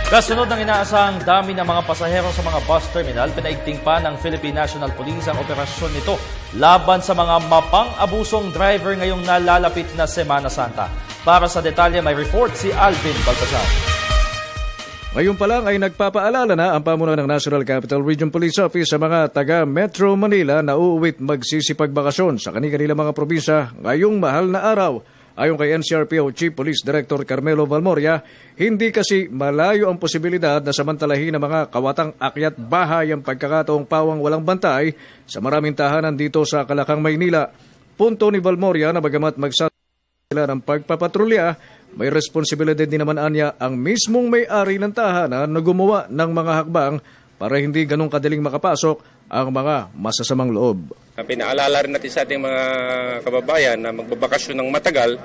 Kasunod ng inaasahang dami ng mga pasahero sa mga bus terminal, pinaigting pa ng Philippine National Police ang operasyon nito laban sa mga mapang-abusong driver ngayong nalalapit na Semana Santa. Para sa detalye, may report si Alvin Baltasar. Ngayon pa lang ay nagpapaalala na ang pamunuan ng National Capital Region Police Office sa mga taga Metro Manila na uuwit magsisipagbakasyon sa kanilang mga probinsya ngayong mahal na araw. Ayon kay NCRPO Chief Police Director Carmelo Valmoria, hindi kasi malayo ang posibilidad na samantalahin ng mga kawatang akyat bahay ang pagkakataong pawang walang bantay sa maraming tahanan dito sa Calacang, Maynila. Punto ni Valmoria na bagamat magsasila ng pagpapatrolya, may responsibilidad din naman anya ang mismong may-ari ng tahanan na gumawa ng mga hakbang para hindi ganong kadaling makapasok ang mga masasamang loob. Pinaalala rin natin sa ating mga kababayan na magbabakasyon ng matagal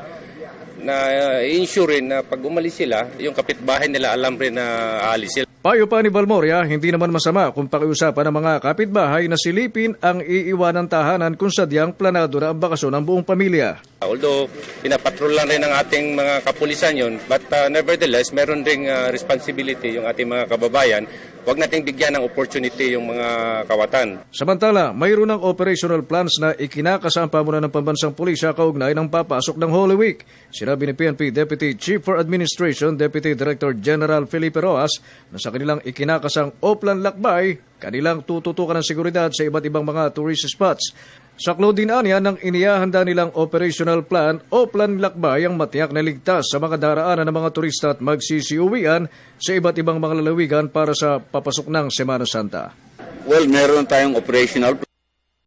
na i-ensure rin na pag umalis sila, yung kapitbahay nila alam rin na aalis sila. Payo pa ni Valmoria, hindi naman masama kung pakiusapan ng mga kapitbahay na silipin ang iiwanang tahanan kung sadyang planado na ang bakasyon ng buong pamilya. Although pinapatrol lang rin ng ating mga kapulisan yun, but nevertheless, meron ring responsibility yung ating mga kababayan. Huwag nating bigyan ng opportunity yung mga kawatan. Samantala, mayroon ng operational plans na ikinakasa ang pamunuan ng pambansang pulisya kaugnay ng papasok ng Holy Week. Sinabi ni PNP Deputy Chief for Administration, Deputy Director General Felipe Rojas, na sa kanilang ikinakasang Oplan Lakbay, kanilang tututukan ng seguridad sa iba't ibang mga tourist spots. Saklo din anya ng inihahanda nilang operational plan o plan lakbay ang matiyak na ligtas sa mga daraanan ng mga turista at magsisiuwian sa iba't ibang mga lalawigan para sa papasok ng Semana Santa. Well, meron tayong operational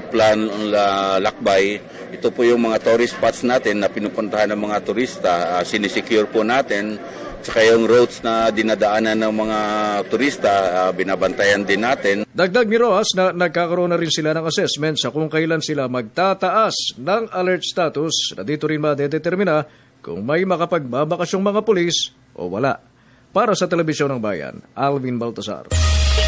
plan lakbay. Ito po yung mga tourist spots natin na pinupuntahan ng mga turista. Sinisecure po natin. Saka yung roads na dinadaanan ng mga turista, binabantayan din natin. Dagdag ni Rojas na nagkakaroon na rin sila ng assessment sa kung kailan sila magtataas ng alert status na dito rin madedetermina kung may makapagbabakasyong mga pulis o wala. Para sa Telebisyon ng Bayan, Alvin Baltasar.